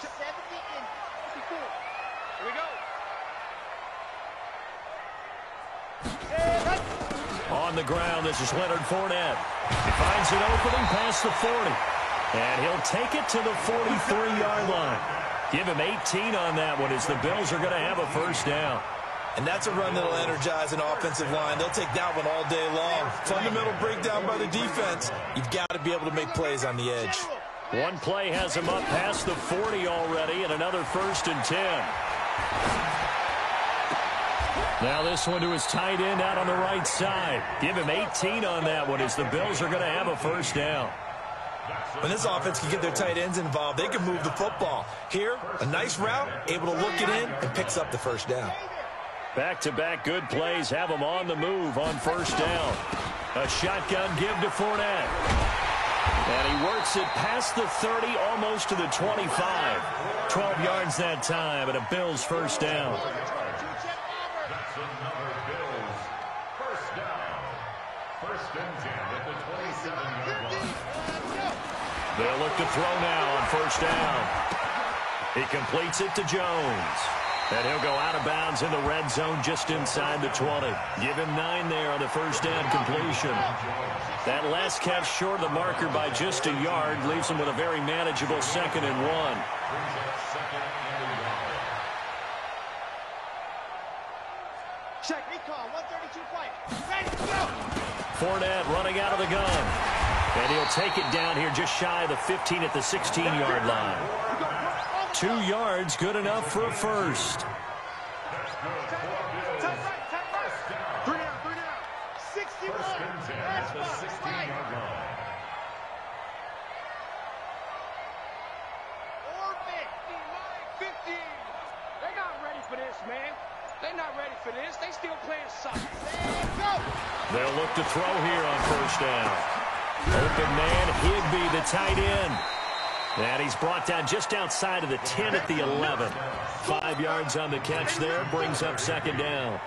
Here we go. On the ground, this is Leonard Fournette. He finds an opening past the 40. And he'll take it to the 43-yard line. Give him 18 on that one as the Bills are going to have a first down. And that's a run that'll energize an offensive line. They'll take that one all day long. Fundamental breakdown by the defense. You've got to be able to make plays on the edge. One play has him up past the 40 already, and another 1st and 10. Now this one to his tight end out on the right side. Give him 18 on that one as the Bills are going to have a first down. When this offense can get their tight ends involved, they can move the football. Here, a nice route, able to look it in, and picks up the first down. Back-to-back good plays have him on the move on first down. A shotgun give to Fournette. And he works it past the 30, almost to the 25. 12 yards that time, and a Bills first down. They'll look to throw now on first down. He completes it to Jones. And he'll go out of bounds in the red zone just inside the 20. Give him 9 there on the first down completion. That last catch short of the marker by just a yard leaves him with a very manageable 2nd and 1. Check, recall, 132 play. Ready, go! Fournette running out of the gun. And he'll take it down here just shy of the 15 at the 16-yard line. 2 yards, good enough for a first. Top right. 3 down. 61. That's right. Orbit. 15. They're not ready for this, man. They're not ready for this. They still playing soccer. Go! They'll look to throw here on first down. Open man, Higbee, the tight end. And he's brought down just outside of the 10 at the 11. 5 yards on the catch there, brings up 2nd down.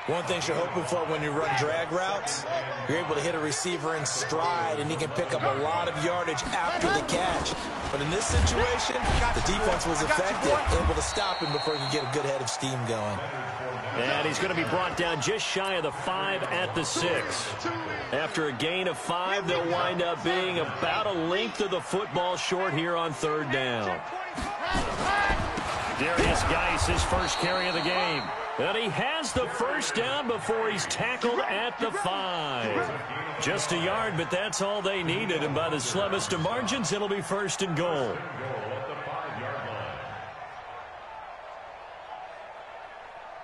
One thing you're hoping for when you run drag routes, you're able to hit a receiver in stride, and he can pick up a lot of yardage after the catch. But in this situation, the defense was effective, able to stop him before he could get a good head of steam going. And he's going to be brought down just shy of the 5 at the 6. After a gain of 5, they'll wind up being about a length of the football short here on 3rd down. Darius Geis, his first carry of the game. And he has the first down before he's tackled at the 5. Just a yard, but that's all they needed. And by the slimmest of margins, it'll be 1st and goal.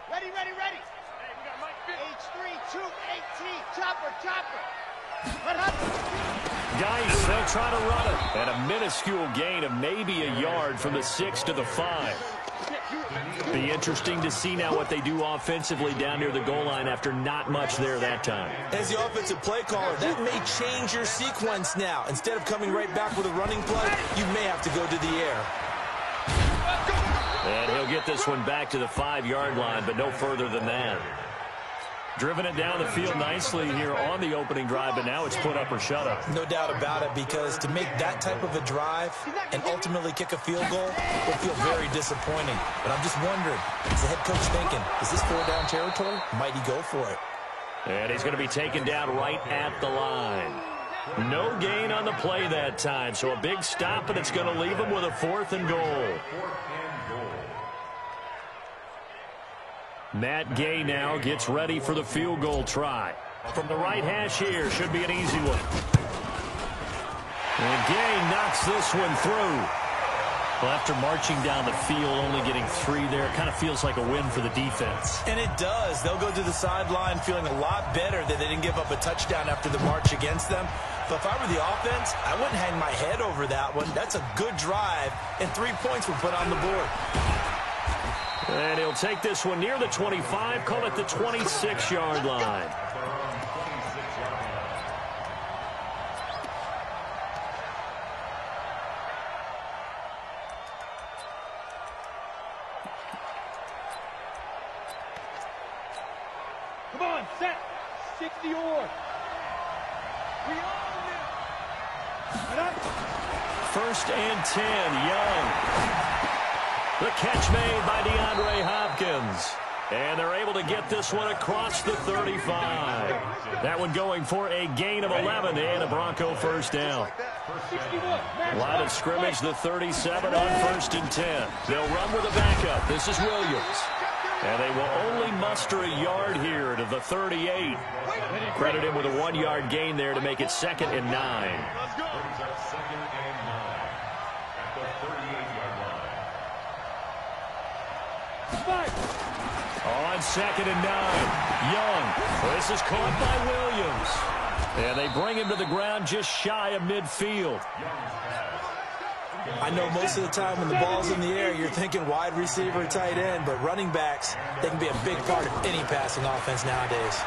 Ready. Hey, we got Mike H3, 218, chopper. Geis, they'll try to run it. And a minuscule gain of maybe a yard from the 6 to the 5. Be interesting to see now what they do offensively down near the goal line after not much there that time. As the offensive play caller, that may change your sequence now. Instead of coming right back with a running play, you may have to go to the air. And he'll get this one back to the 5-yard line, but no further than that. Driven it down the field nicely here on the opening drive, but now it's put up or shut up. No doubt about it, because to make that type of a drive and ultimately kick a field goal will feel very disappointing. But I'm just wondering, is the head coach thinking, is this 4-down territory? Might he go for it? And he's going to be taken down right at the line. No gain on the play that time, so a big stop, and it's going to leave him with a 4th and goal. Matt Gay now gets ready for the field goal try. From the right hash here, should be an easy one. And Gay knocks this one through. Well, after marching down the field, only getting 3 there, kind of feels like a win for the defense. And it does. They'll go to the sideline feeling a lot better that they didn't give up a touchdown after the march against them. But if I were the offense, I wouldn't hang my head over that one. That's a good drive, and 3 points were put on the board. And he'll take this one near the 25, call it the 26-yard line. Come on, set. 60 or. We own it. 1st and 10, Young. The catch made by DeAndre Hopkins. And they're able to get this one across the 35. That one going for a gain of 11 and a Bronco first down. Line of scrimmage, the 37 on 1st and 10. They'll run with a backup. This is Williams. And they will only muster a yard here to the 38. Credit him with a 1-yard gain there to make it 2nd and 9. On 2nd and 9, Young. This is caught by Williams. And they bring him to the ground just shy of midfield. I know most of the time when the ball's in the air, you're thinking wide receiver, tight end, but running backs, they can be a big part of any passing offense nowadays.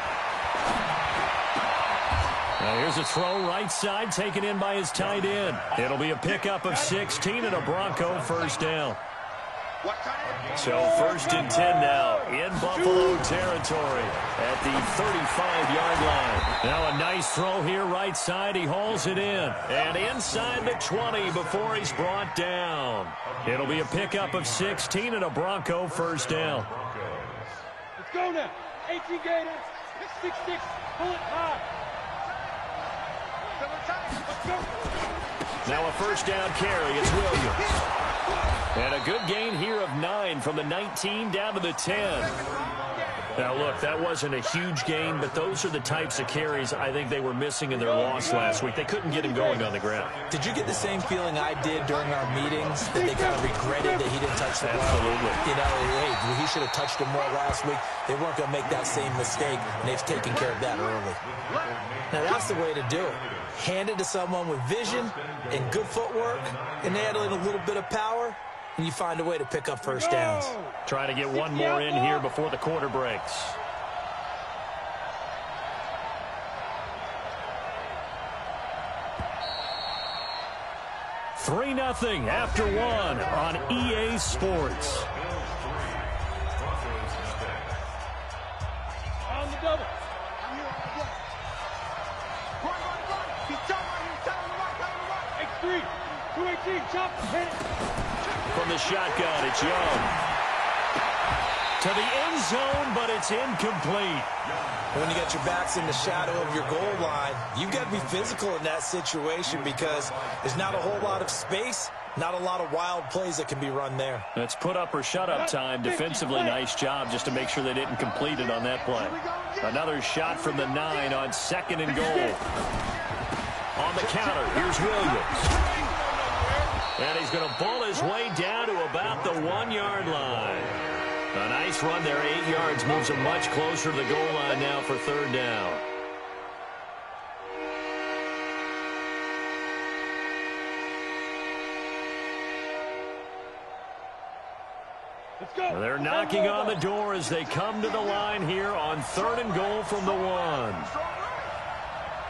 Now here's a throw right side taken in by his tight end. It'll be a pickup of 16 and a Bronco first down. So 1st and 10 now in Buffalo territory at the 35-yard line. Now a nice throw here right side. He hauls it in. And inside the 20 before he's brought down. It'll be a pickup of 16 and a Bronco first down. Let's go now. 18 Gators. 6-6. Pull it high. Let's go. Now a first down carry. It's Williams. And a good gain here of 9 from the 19 down to the 10. Now, look, that wasn't a huge gain, but those are the types of carries I think they were missing in their loss last week. They couldn't get him going on the ground. Did you get the same feeling I did during our meetings, that they kind of regretted that he didn't touch the ball? Absolutely. You know, hey, he should have touched him more last week. They weren't going to make that same mistake, and they've taken care of that early. Now, that's the way to do it. Hand it to someone with vision and good footwork, and add in a little bit of power, and you find a way to pick up first downs. Trying to get one more in here before the quarter breaks. Three 3-0 after one on EA Sports. On the double. X3, 218, chop, hit it. From the shotgun, it's Young. To the end zone, but it's incomplete. When you got your backs in the shadow of your goal line, you've got to be physical in that situation because there's not a whole lot of space, not a lot of wild plays that can be run there. That's put up or shut up time. Defensively, nice job just to make sure they didn't complete it on that play. Another shot from the 9 on 2nd and goal. On the counter, here's Williams. And he's going to bull his way down to about the 1-yard line. A nice run there, 8 yards, moves him much closer to the goal line now for 3rd down. Let's go. They're knocking on the door as they come to the line here on 3rd and goal from the 1.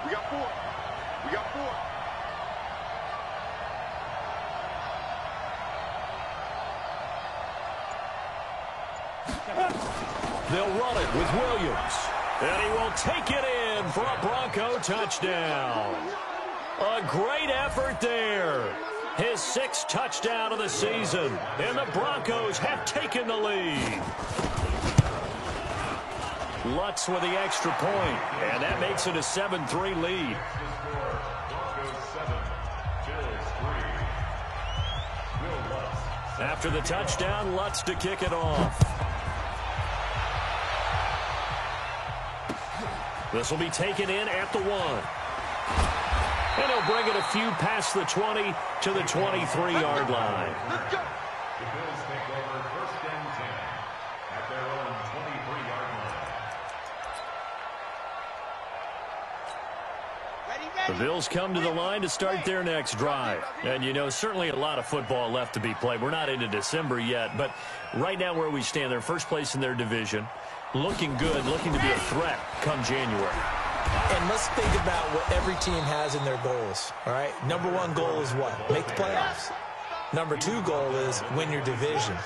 We got 4. We got 4. They'll run it with Williams. And he will take it in for a Bronco touchdown. A great effort there. His 6th touchdown of the season. And the Broncos have taken the lead. Lutz with the extra point. And that makes it a 7-3 lead. After the touchdown, Lutz to kick it off. This will be taken in at the 1. And he'll bring it a few past the 20 to the 23-yard line. Let's go. The Bills take over 1st and 10 at their own 23-yard line. The Bills come to the line to start their next drive. And, you know, certainly a lot of football left to be played. We're not into December yet, but right now where we stand, they're first place in their division. Looking good, looking to be a threat come January. And let's think about what every team has in their goals, all right? Number 1 goal is what? Make the playoffs. Number 2 goal is win your division.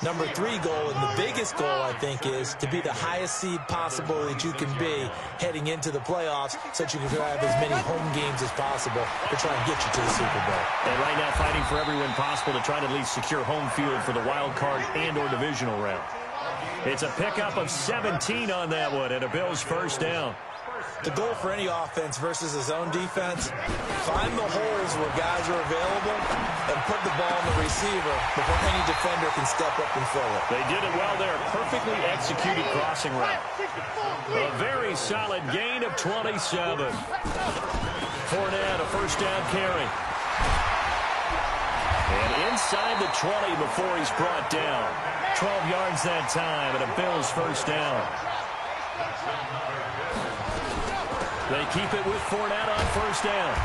Number 3 goal, and the biggest goal, I think, is to be the highest seed possible that you can be heading into the playoffs so that you can have as many home games as possible to try and get you to the Super Bowl. And right now fighting for every win possible to try to at least secure home field for the wild card and or divisional round. It's a pickup of 17 on that one and a Bills first down. The goal for any offense versus his own defense, find the holes where guys are available and put the ball on the receiver before any defender can step up and fill it. They did it well there. Perfectly executed crossing route. A very solid gain of 27. Fournette, a first down carry. And inside the 20 before he's brought down. 12 yards that time and a Bills first down. They keep it with Fournette on first down.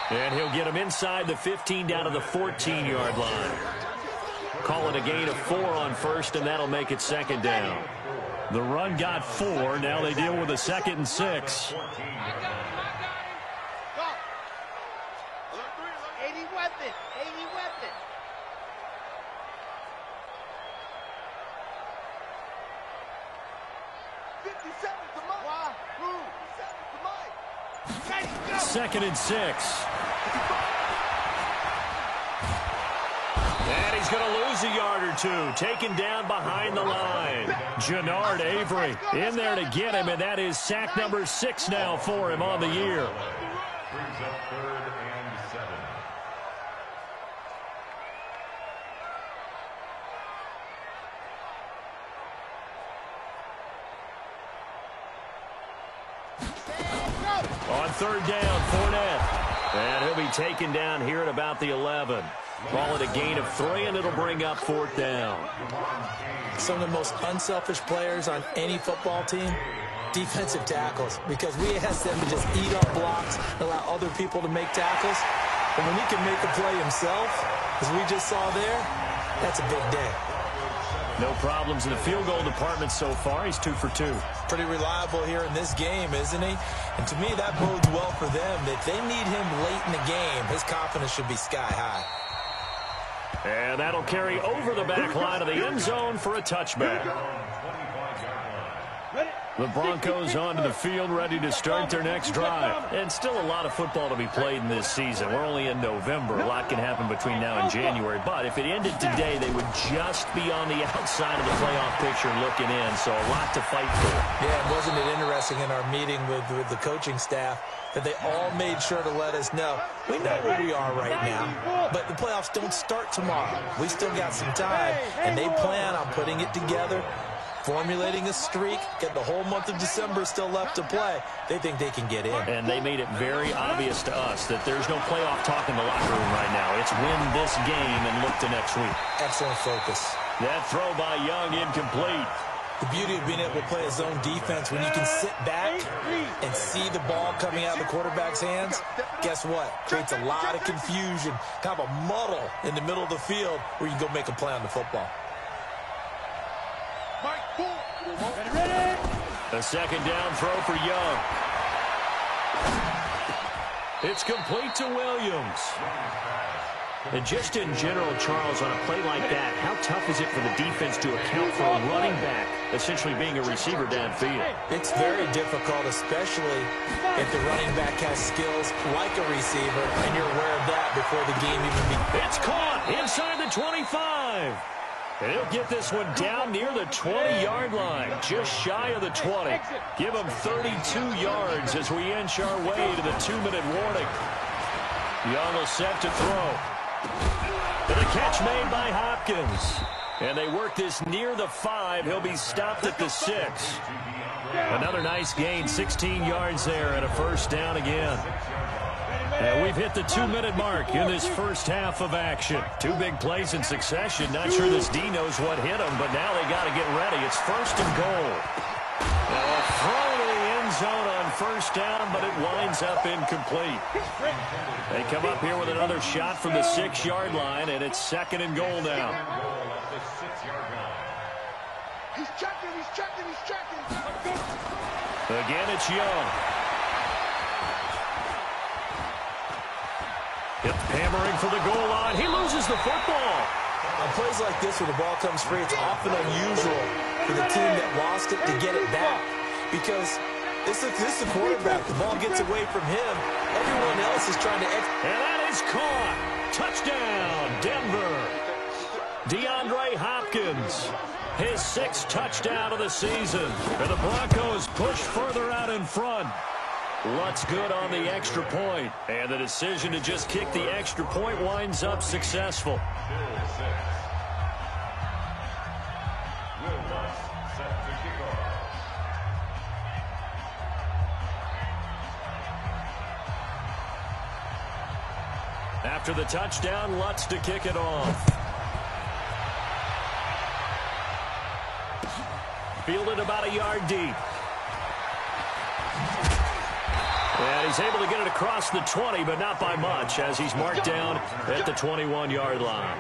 And he'll get him inside the 15 down to the 14-yard line. Call it a gain of 4 on first, and that'll make it second down. The run got 4. Now they deal with a 2nd and 6. Second and 6. And he's going to lose a yard or two. Taken down behind the line. Jannard Avery in there to get him, and that is sack number 6 now for him on the year. Brings up 3rd and 7. On third down, Fournette. And he'll be taken down here at about the 11. Call it a gain of 3, and it'll bring up 4th down. Some of the most unselfish players on any football team, defensive tackles, because we ask them to just eat up blocks and allow other people to make tackles. But when he can make a play himself, as we just saw there, that's a big day. No problems in the field goal department so far. He's 2 for 2. Pretty reliable here in this game, isn't he? And to me, that bodes well for them. If they need him late in the game, his confidence should be sky high. And that'll carry over the back line of the end zone for a touchback. The Broncos onto the field, ready to start their next drive. And still a lot of football to be played in this season. We're only in November. A lot can happen between now and January. But if it ended today, they would just be on the outside of the playoff picture looking in. So a lot to fight for. Yeah, and wasn't it interesting in our meeting with the coaching staff that they all made sure to let us know, we know where we are right now, but the playoffs don't start tomorrow. We still got some time, and they plan on putting it together, formulating a streak, get the whole month of December still left to play. They think they can get in. And they made it very obvious to us that there's no playoff talk in the locker room right now. It's win this game and look to next week. Excellent focus. That throw by Young incomplete. The beauty of being able to play a zone defense, when you can sit back and see the ball coming out of the quarterback's hands, guess what? Creates a lot of confusion, kind of a muddle in the middle of the field where you can go make a play on the football. A second down throw for Young. It's complete to Williams. And just in general, Charles, on a play like that, how tough is it for the defense to account for a running back essentially being a receiver downfield? It's very difficult, especially if the running back has skills like a receiver, and you're aware of that before the game even begins. It's caught inside the 25. And he'll get this one down near the 20-yard line, just shy of the 20. Give him 32 yards as we inch our way to the 2-minute warning. Young will set to throw. And a catch made by Hopkins. And they work this near the 5. He'll be stopped at the 6. Another nice gain, 16 yards there, and a first down again. And we've hit the 2-minute mark in this first half of action. 2 big plays in succession. Not sure this D knows what hit him, but now they got to get ready. It's first and goal. Now a throw to the end zone on first down, but it winds up incomplete. They come up here with another shot from the 6-yard line, and it's second and goal now. He's checking, he's checking, he's checking. Again, it's Young. Hammering for the goal line. He loses the football. On plays like this where the ball comes free, it's often unusual for the team that lost it to get it back because this is the quarterback. The ball gets away from him. Everyone else is trying to... And that is caught. Touchdown, Denver. DeAndre Hopkins, his 6th touchdown of the season. And the Broncos push further out in front. Lutz good on the extra point. And the decision to just kick the extra point winds up successful. After the touchdown, Lutz to kick it off. Fielded about a yard deep. And he's able to get it across the 20, but not by much, as he's marked down at the 21-yard line.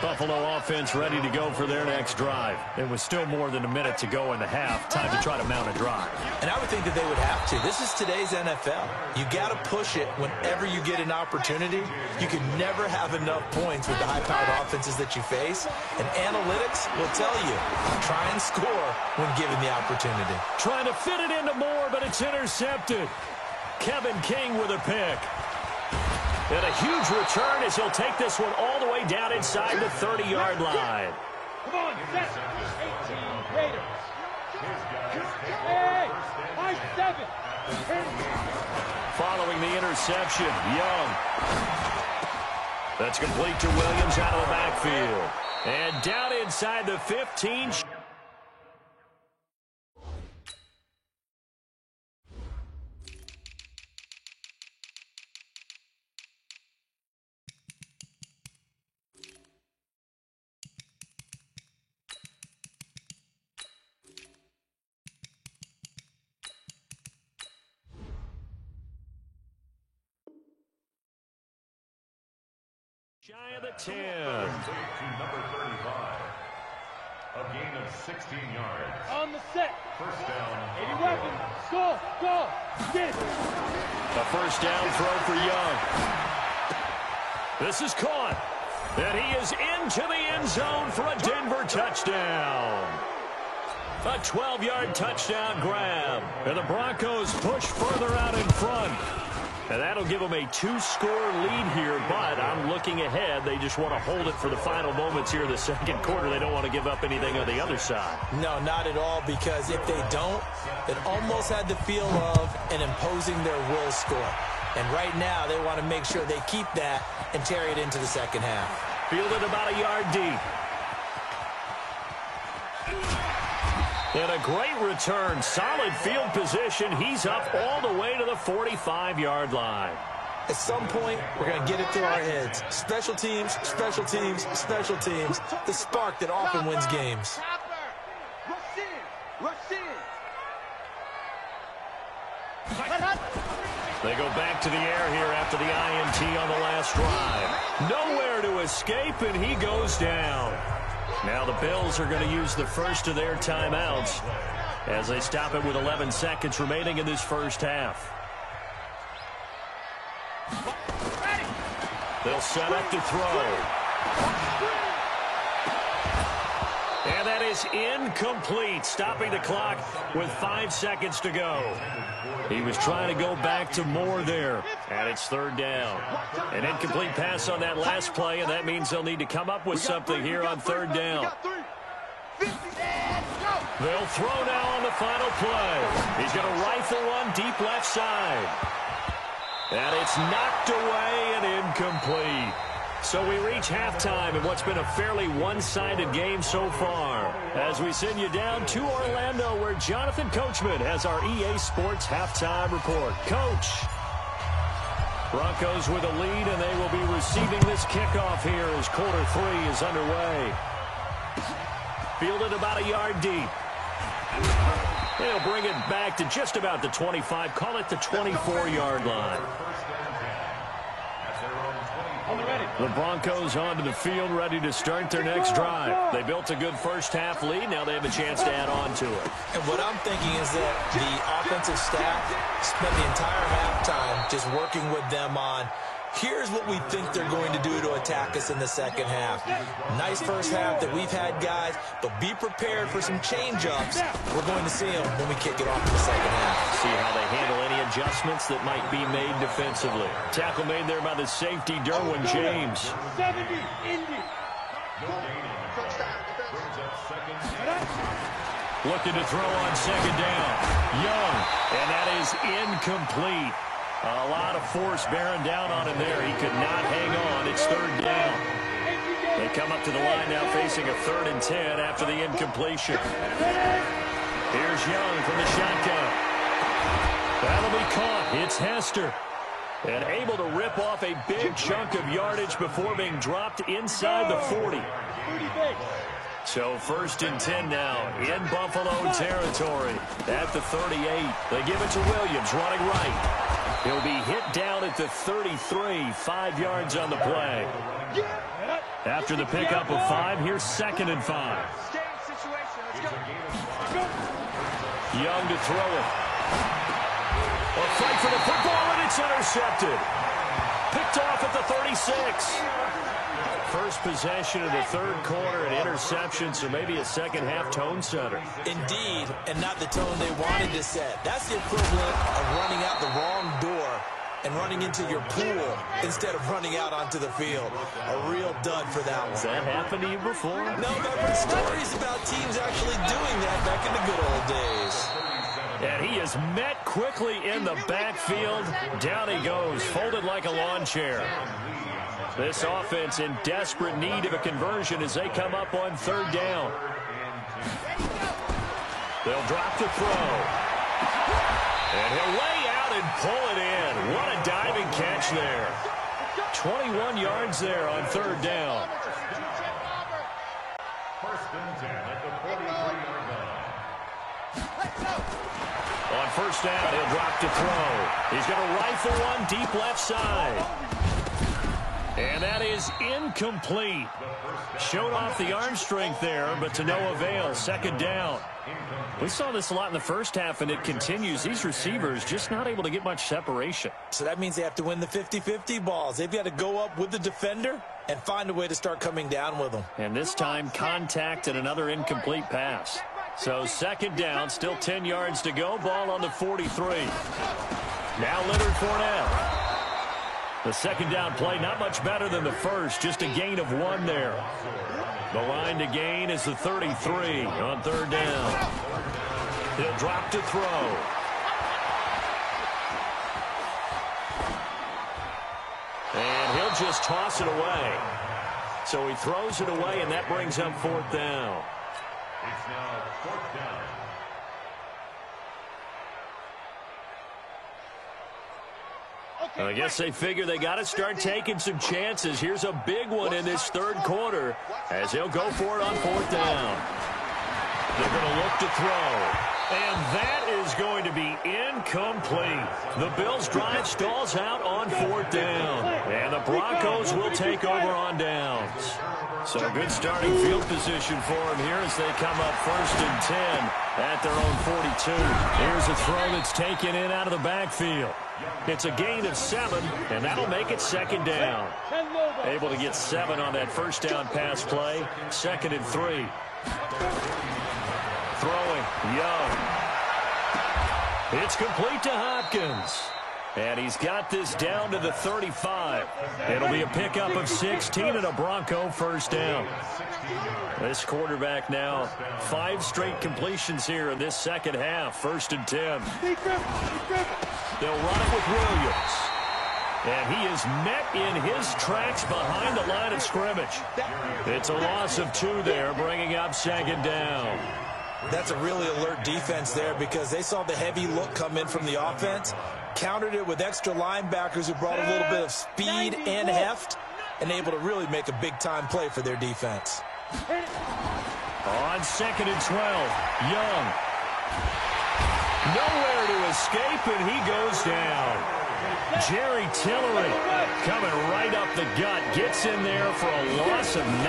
Buffalo offense ready to go for their next drive. It was still more than a minute to go in the half. Time to try to mount a drive. And I would think that they would have to. This is today's NFL. You got to push it whenever you get an opportunity. You can never have enough points with the high-powered offenses that you face. And analytics will tell you, try and score when given the opportunity. Trying to fit it into Moore, but it's intercepted. Kevin King with a pick. And a huge return as he'll take this one all the way down inside the 30-yard line. Come on, set. 18 Raiders. Hey, high 7. Following the interception, Young. That's complete to Williams out of the backfield. And down inside the 15. Shy of the 10. To number 35. A gain of 16 yards. On the set. First down. 80 weapons. Go, go. Get it. A first down throw for Young. This is caught. And he is into the end zone for a Denver touchdown. A 12-yard touchdown grab. And the Broncos push further out in front. And that'll give them a 2-score lead here, but I'm looking ahead. They just want to hold it for the final moments here in the second quarter. They don't want to give up anything on the other side. No, not at all, because if they don't, it almost had the feel of an imposing their will score. And right now, they want to make sure they keep that and carry it into the second half. Fielded about a yard deep. And a great return. Solid field position. He's up all the way to the 45-yard line. At some point, we're going to get it through our heads. Special teams, special teams, special teams. The spark that often wins games. Rush in. Rush in. They go back to the air here after the INT on the last drive. Nowhere to escape, and he goes down. Now the Bills are going to use the first of their timeouts as they stop it with 11 seconds remaining in this first half. They'll set up to throw. And that is incomplete, stopping the clock with 5 seconds to go. He was trying to go back to Moore there, and it's third down. An incomplete pass on that last play, and that means they'll need to come up with something here on third down. They'll throw now on the final play. He's going to rifle one deep left side. And it's knocked away and incomplete. So we reach halftime in what's been a fairly one-sided game so far, as we send you down to Orlando, where Jonathan Coachman has our EA Sports halftime report. Coach. Broncos with a lead, and they will be receiving this kickoff here as quarter 3 is underway. Fielded about a yard deep. They'll bring it back to just about the 25, call it the 24-yard line. The Broncos onto the field, ready to start their next drive. They built a good first-half lead. Now they have a chance to add on to it. And what I'm thinking is that the offensive staff spent the entire halftime just working with them on Here's what we think they're going to do to attack us in the second half. Nice first half that we've had, guys, but be prepared for some change-ups. We're going to see them when we kick it off in the second half. See how they handle any adjustments that might be made defensively. Tackle made there by the safety, Derwin James. 70, Indy. Looking to throw on second down. Young, and that is incomplete. A lot of force bearing down on him there. He could not hang on. It's third down. They come up to the line now facing a 3rd and 10 after the incompletion. Here's Young from the shotgun. That'll be caught. It's Hester. And able to rip off a big chunk of yardage before being dropped inside the 40. So 1st and 10 now in Buffalo territory at the 38. They give it to Williams running right. He'll be hit down at the 33, 5 yards on the play. After the pickup of 5, here's 2nd and 5. Young to throw it. A fight for the football, and it's intercepted. Picked off at the 36. First possession of the 3rd quarter, an interception, so maybe a second-half tone setter. Indeed, and not the tone they wanted to set. That's the equivalent of running out the wrong door and running into your pool instead of running out onto the field. A real dud for that one. Has that happened to you before? No, but I've heard stories about teams actually doing that back in the good old days. And he is met quickly in the backfield. Down he goes, folded like a lawn chair. This offense in desperate need of a conversion as they come up on 3rd down. They'll drop the throw. And he'll lay out and pull it in. What a diving catch there. 21 yards there on 3rd down. 1st and 10 at the 43-yard line. On 1st down, he'll drop to throw. He's going to rifle one deep left side. And that is incomplete. Showed off the arm strength there, but to no avail. 2nd down. We saw this a lot in the first half, and it continues. These receivers just not able to get much separation. So that means they have to win the 50-50 balls. They've got to go up with the defender and find a way to start coming down with them. And this time, contact and another incomplete pass. So 2nd down, still 10 yards to go. Ball on the 43. Now Leonard Fournette. The 2nd down play, not much better than the first, just a gain of 1 there. The line to gain is the 33 on 3rd down. He'll drop to throw. And he'll just toss it away. So he throws it away, and that brings up 4th down. It's now 4th down. I guess they figure they got to start taking some chances. Here's a big one in this 3rd quarter as they'll go for it on 4th down. They're going to look to throw. And that is going to be incomplete. The Bills' drive stalls out on 4th down. And the Broncos will take over on downs. So good starting field position for them here as they come up 1st and 10 at their own 42. Here's a throw that's taken in out of the backfield. It's a gain of 7, and that'll make it 2nd down. Able to get 7 on that 1st down pass play. 2nd and 3. Throwing, Young. It's complete to Hopkins. And he's got this down to the 35. It'll be a pickup of 16 and a Bronco 1st down. This quarterback now, 5 straight completions here in this second half. 1st and 10. They'll run it with Williams. And he is met in his tracks behind the line of scrimmage. It's a loss of 2 there, bringing up 2nd down. That's a really alert defense there because they saw the heavy look come in from the offense, countered it with extra linebackers who brought a little bit of speed and heft, and able to really make a big-time play for their defense. On 2nd and 12, Young. Nowhere to escape, and he goes down. Jerry Tillery coming right up the gut, gets in there for a loss of 9.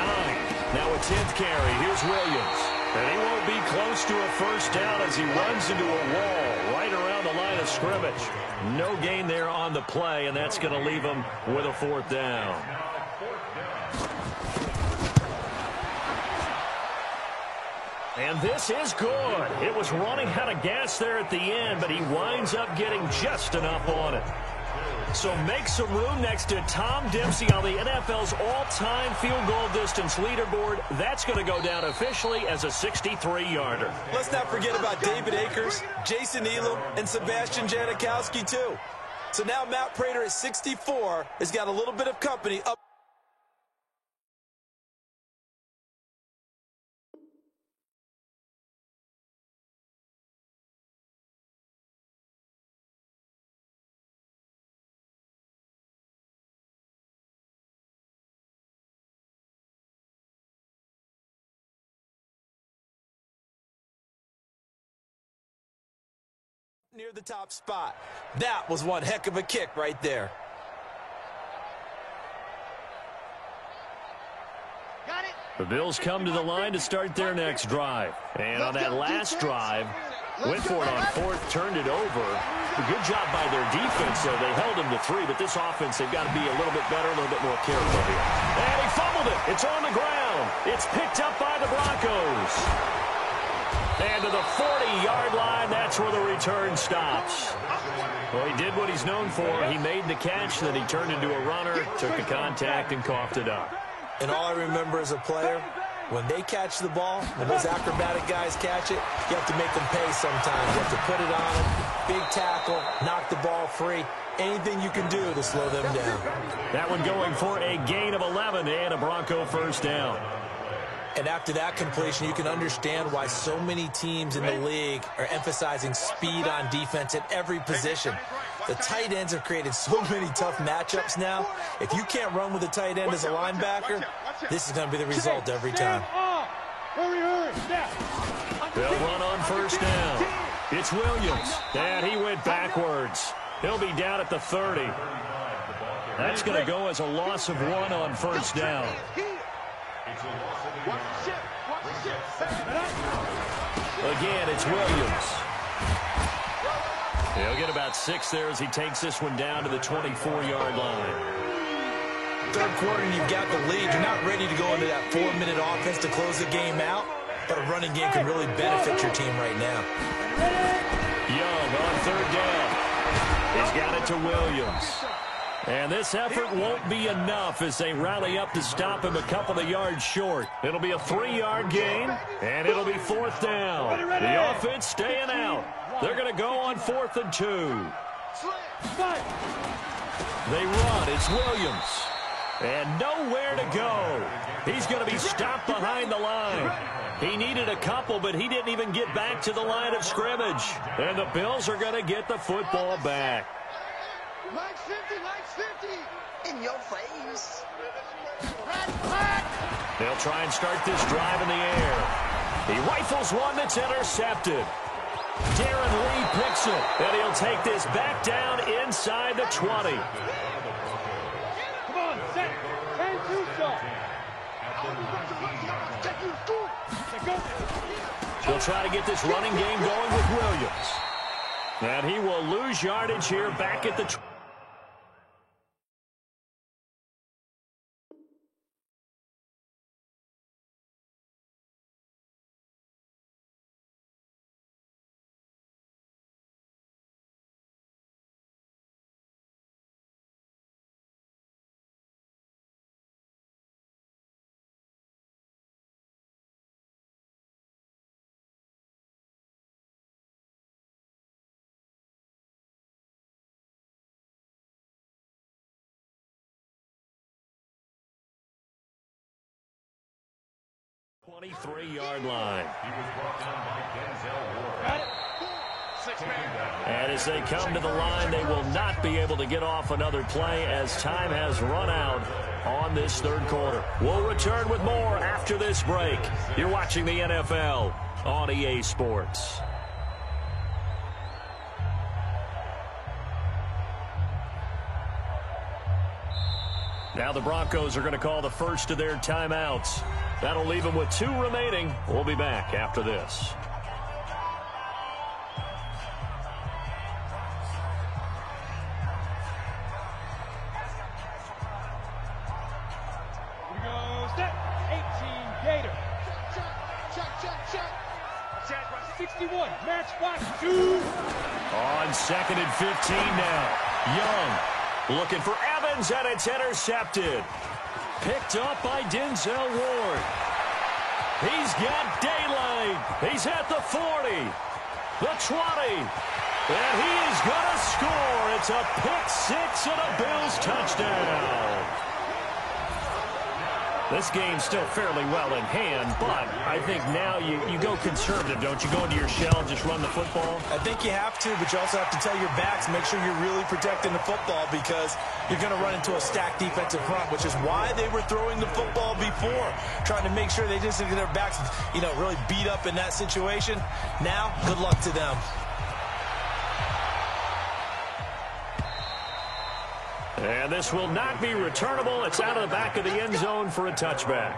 Now a 10th carry. Here's Williams. And he won't be close to a first down as he runs into a wall right around the line of scrimmage. No gain there on the play, and that's going to leave him with a fourth down. And this is good. It was running out of gas there at the end, but he winds up getting just enough on it. So make some room next to Tom Dempsey on the NFL's all-time field goal distance leaderboard. That's going to go down officially as a 63-yarder. Let's not forget about David Akers, Jason Elam, and Sebastian Janikowski, too. So now Matt Prater at 64 has got a little bit of company up. Near the top spot. That was one heck of a kick right there. The Bills come to the line to start their next drive. And on that last drive, went for it on fourth, turned it over. A good job by their defense, though. They held him to 3, but this offense, they've got to be a little bit better, a little bit more careful here. And he fumbled it. It's on the ground. It's picked up by the Broncos. And to the 40-yard line, that's where the return stops. Well, he did what he's known for. He made the catch, then he turned into a runner, took the contact, and coughed it up. And all I remember as a player, when they catch the ball, when those acrobatic guys catch it, you have to make them pay sometimes. You have to put it on them, big tackle, knock the ball free. Anything you can do to slow them down. That one going for a gain of 11 and a Bronco first down. And after that completion, you can understand why so many teams in the league are emphasizing speed on defense at every position. The tight ends have created so many tough matchups now. If you can't run with a tight end as a linebacker, this is going to be the result every time. They'll run on first down. It's Williams. And he went backwards. He'll be down at the 30. That's going to go as a loss of 1 on first down. Again, it's Williams. He'll get about 6 there as he takes this one down to the 24-yard line. Third quarter, and you've got the lead. You're not ready to go into that 4-minute offense to close the game out, but a running game can really benefit your team right now. Young on third down. He's got it to Williams. And this effort won't be enough as they rally up to stop him a couple of yards short. It'll be a 3-yard gain, and it'll be fourth down. The offense staying out. They're going to go on 4th and 2. They run. It's Williams. And nowhere to go. He's going to be stopped behind the line. He needed a couple, but he didn't even get back to the line of scrimmage. And the Bills are going to get the football back. Line 50, in your face. They'll try and start this drive in the air. He rifles one that's intercepted. Darren Lee picks it, and he'll take this back down inside the 20. Come on, set. And two stop. They'll try to get this running game going with Williams. And he will lose yardage here back at the 23-yard line. And as they come to the line, they will not be able to get off another play as time has run out on this third quarter. We'll return with more after this break. You're watching the NFL on EA Sports. Now the Broncos are going to call the first of their timeouts. That'll leave him with 2 remaining. We'll be back after this. Here we go. Step. 18 Gator. Check. 61. Match box 2. On 2nd and 15 now. Young looking for Evans, and it's intercepted. Picked up by Denzel Ward. He's got daylight. He's at the 40, the 20, and he is going to score. It's a pick 6 and a Bills touchdown. This game's still fairly well in hand, but I think now you go conservative, don't you? Go into your shell and just run the football? I think you have to, but you also have to tell your backs, make sure you're really protecting the football because you're going to run into a stacked defensive front, which is why they were throwing the football before, trying to make sure they just get their backs, really beat up in that situation. Now, good luck to them. And this will not be returnable. It's out of the back of the end zone for a touchback.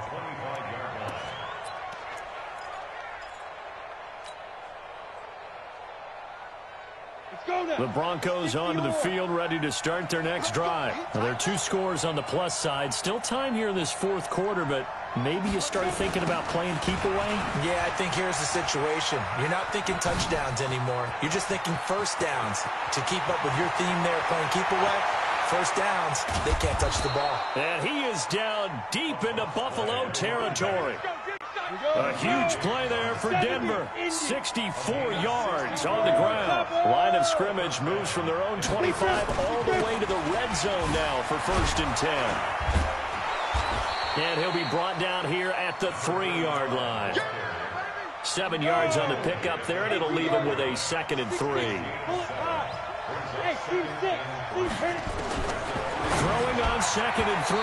The Broncos onto the field, ready to start their next drive. Now, there are 2 scores on the plus side. Still time here in this 4th quarter, but maybe you start thinking about playing keep away? Yeah, I think here's the situation. You're not thinking touchdowns anymore. You're just thinking first downs. To keep up with your theme there, playing keep away, first downs, they can't touch the ball. And he is down deep into Buffalo territory. A huge play there for Denver. 64 yards on the ground. Line of scrimmage moves from their own 25 all the way to the red zone now for 1st and 10. And he'll be brought down here at the 3-yard line. 7 yards on the pickup there, and it'll leave him with a 2nd and 3. Throwing on 2nd and 3.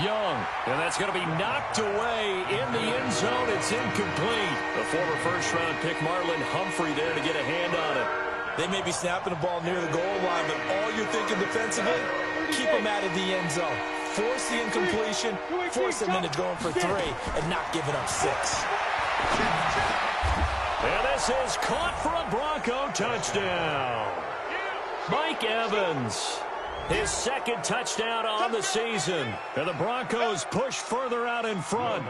Young. And that's going to be knocked away in the end zone. It's incomplete. The former first-round pick Marlon Humphrey there to get a hand on it. They may be snapping the ball near the goal line, but all you're thinking defensively, keep them out of the end zone. Force the incompletion, force them into going for 3, and not giving up 6. And this is caught for a Bronco touchdown. Mike Evans, his 2nd touchdown on the season. And the Broncos push further out in front.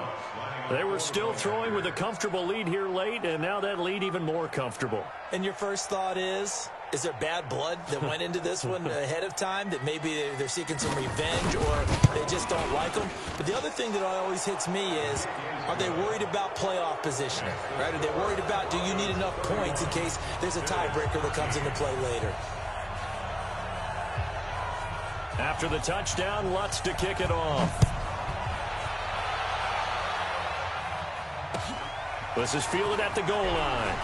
They were still throwing with a comfortable lead here late, and now that lead even more comfortable. And your first thought is there bad blood that went into this one ahead of time, that maybe they're seeking some revenge or they just don't like them? But the other thing that always hits me is, are they worried about playoff positioning? Right? Are they worried about, do you need enough points in case there's a tiebreaker that comes into play later? After the touchdown, Lutz to kick it off. This is fielded at the goal line.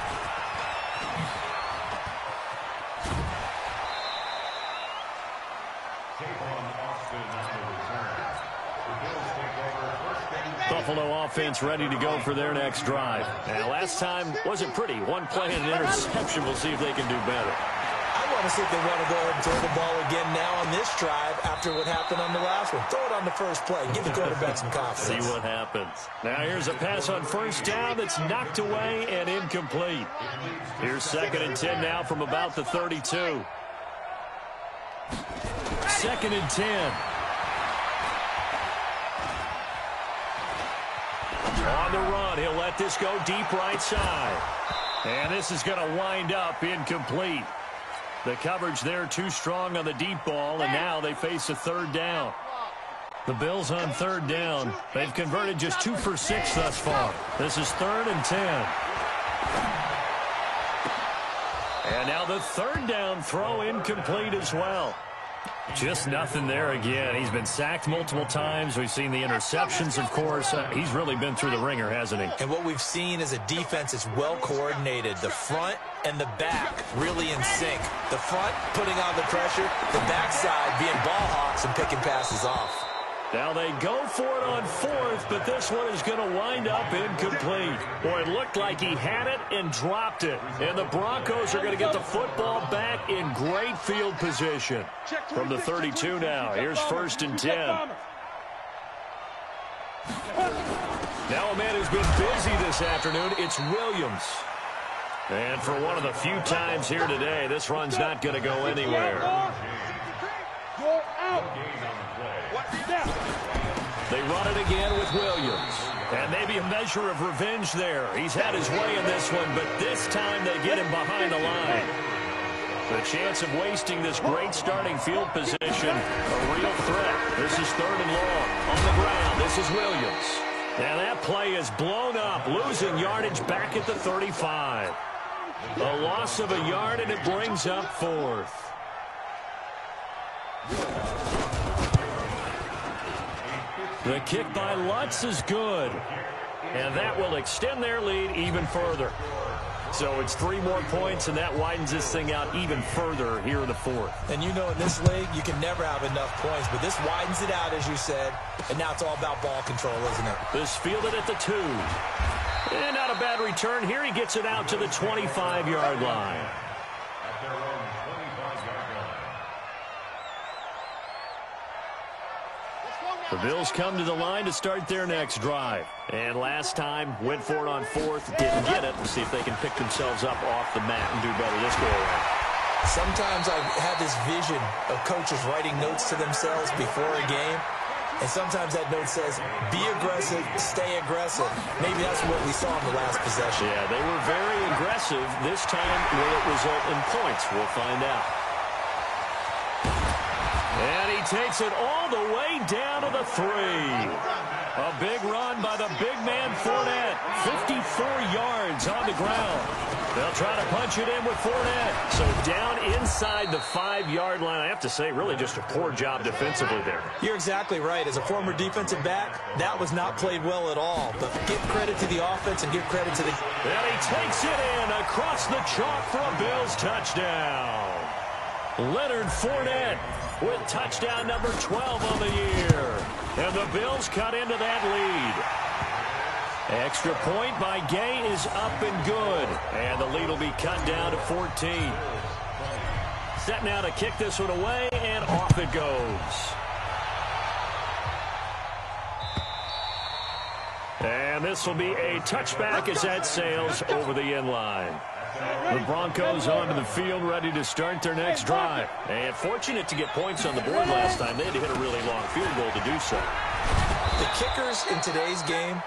Buffalo offense ready to go for their next drive. Now, last time wasn't pretty. One play and an interception. We'll see if they can do better. I want to see if they want to go ahead and throw the ball again now on this drive after what happened on the last one. Throw it on the first play. Give the quarterback some confidence. See what happens. Now here's a pass on 1st down that's knocked away and incomplete. Here's 2nd and 10 now from about the 32. 2nd and 10. On the run, he'll let this go deep right side. And this is going to wind up incomplete. The coverage there too strong on the deep ball, and now they face a 3rd down. The Bills on 3rd down. They've converted just 2 for 6 thus far. This is 3rd and 10. And now the 3rd down throw incomplete as well. Just nothing there again. He's been sacked multiple times. We've seen the interceptions, of course. He's really been through the ringer, hasn't he? And what we've seen is a defense that's well coordinated. The front and the back really in sync. The front putting on the pressure, the backside being ball hawks and picking passes off. Now they go for it on 4th, but this one is going to wind up incomplete. Boy, it looked like he had it and dropped it. And the Broncos are going to get the football back in great field position. From the 32 now, here's 1st and 10. Now a man who's been busy this afternoon, it's Williams. And for one of the few times here today, this run's not going to go anywhere. They run it again with Williams. And maybe a measure of revenge there. He's had his way in this one, but this time they get him behind the line. The chance of wasting this great starting field position, a real threat. This is 3rd and long. On the ground, this is Williams. And that play is blown up, losing yardage back at the 35. A loss of a yard, and it brings up 4th. The kick by Lutz is good. And that will extend their lead even further. So it's 3 more points, and that widens this thing out even further here in the 4th. And you know in this league, you can never have enough points, but this widens it out, as you said, and now it's all about ball control, isn't it? This fielded at the 2. And not a bad return. Here he gets it out to the 25-yard line. The Bills come to the line to start their next drive. And last time, went for it on 4th, didn't get it. See if they can pick themselves up off the mat and do better this go around. Sometimes I have this vision of coaches writing notes to themselves before a game. And sometimes that note says, be aggressive, stay aggressive. Maybe that's what we saw in the last possession. Yeah, they were very aggressive. This time, will it result in points? We'll find out. And he takes it all the way down to the 3. A big run by the big man Fournette. 54 yards on the ground. They'll try to punch it in with Fournette. So down inside the 5-yard line. I have to say, really just a poor job defensively there. You're exactly right. As a former defensive back, that was not played well at all. But give credit to the offense and give credit to the... And he takes it in across the chalk for a Bills touchdown. Leonard Fournette with touchdown number 12 on the year. And the Bills cut into that lead. Extra point by Gay is up and good. And the lead will be cut down to 14. Set now to kick this one away, and off it goes. And this will be a touchback as that sails over the end line. The Broncos onto the field, ready to start their next drive. And fortunate to get points on the board last time. They had to hit a really long field goal to do so. The kickers in today's game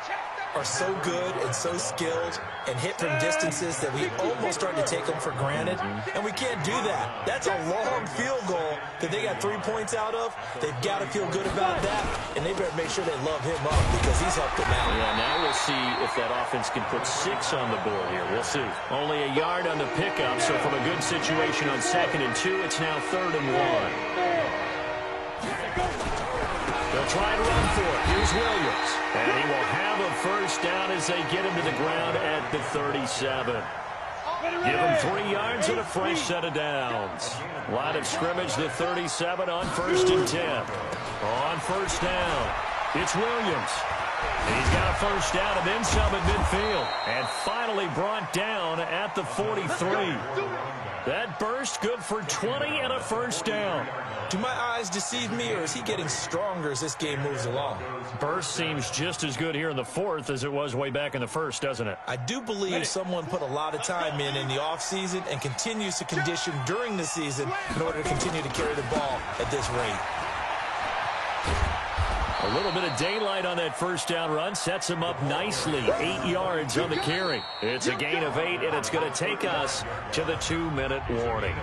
are so good and so skilled and hit from distances that we almost start to take them for granted. And we can't do that. That's a long field goal that they got 3 points out of. They've got to feel good about that, and they better make sure they love him up because he's helped them out. Yeah, now we'll see if that offense can put 6 on the board here. We'll see. Only a yard on the pickup, so from a good situation on 2nd and 2, it's now 3rd and 1. They'll try to run for it. Here's Williams. And he will have a first down as they get him to the ground at the 37. Give him 3 yards and a fresh set of downs. Line of scrimmage, the 37 on 1st and 10. On first down, it's Williams. He's got a first down and then some at midfield. And finally brought down at the 43. That burst good for 20 and a first down. Do my eyes deceive me, or is he getting stronger as this game moves along? Burst seems just as good here in the 4th as it was way back in the 1st, doesn't it? I do believe someone put a lot of time in the offseason and continues to condition during the season in order to continue to carry the ball at this rate. A little bit of daylight on that first down run sets him up nicely. 8 yards on the carry. It's a gain of 8, and it's going to take us to the 2-minute warning.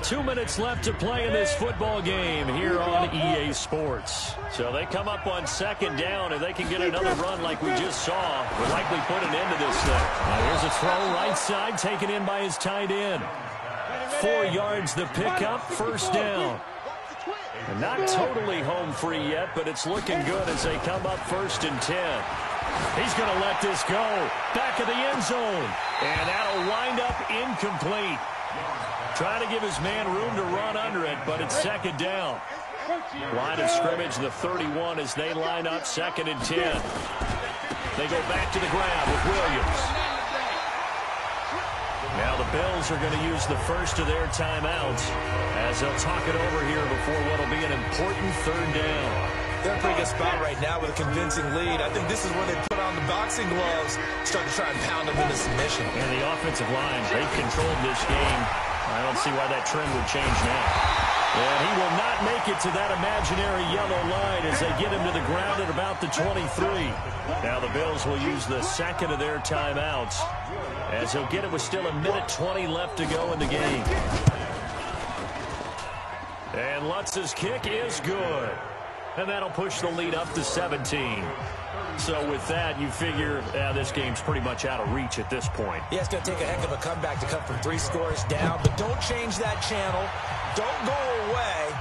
2 minutes left to play in this football game here on EA Sports. So they come up on 2nd down, and they can get another run like we just saw. We'll likely put an end to this thing. Now here's a throw right side, taken in by his tight end. 4 yards the pickup, first down. And not totally home free yet, but it's looking good as they come up 1st and 10. He's going to let this go. Back of the end zone. And that'll wind up incomplete. Trying to give his man room to run under it, but it's 2nd down. Line of scrimmage, the 31 as they line up 2nd and 10. They go back to the ground with Williams. Now the Bills are going to use the first of their timeouts as they'll talk it over here before what will be an important 3rd down. They're in a pretty good spot right now with a convincing lead. I think this is where they put on the boxing gloves, start to try and pound them into submission. And the offensive line, they've controlled this game. I don't see why that trend would change now. And he will not make it to that imaginary yellow line as they get him to the ground at about the 23. Now the Bills will use the second of their timeouts as he'll get it with still 1:20 left to go in the game. And Lutz's kick is good. And that'll push the lead up to 17. So with that, you figure this game's pretty much out of reach at this point. Yeah, it's going to take a heck of a comeback to come from 3 scores down. But don't change that channel. Don't go away.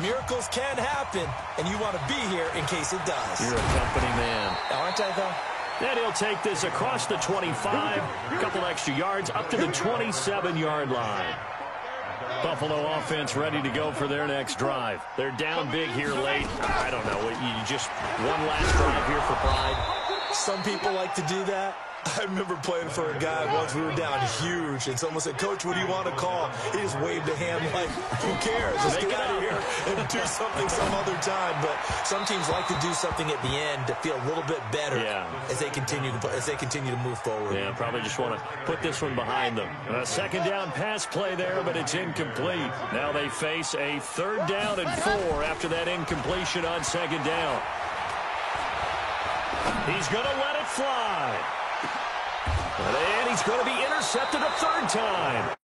Miracles can happen, and you want to be here in case it does. You're a company man. Aren't I, though? And he'll take this across the 25, a couple extra yards, up to the 27-yard line. Buffalo offense ready to go for their next drive. They're down big here late. I don't know. You just one last drive here for pride. Some people like to do that. I remember playing for a guy once. We were down huge, and someone said, "Coach, what do you want to call?" He just waved a hand like, "Who cares? Let's get out of here and do something some other time." But some teams like to do something at the end to feel a little bit better as they continue to move forward. Yeah, probably just want to put this one behind them. A second down pass play there, but it's incomplete. Now they face a 3rd down and 4 after that incompletion on 2nd down. He's going to let it fly. And he's going to be intercepted a 3rd time.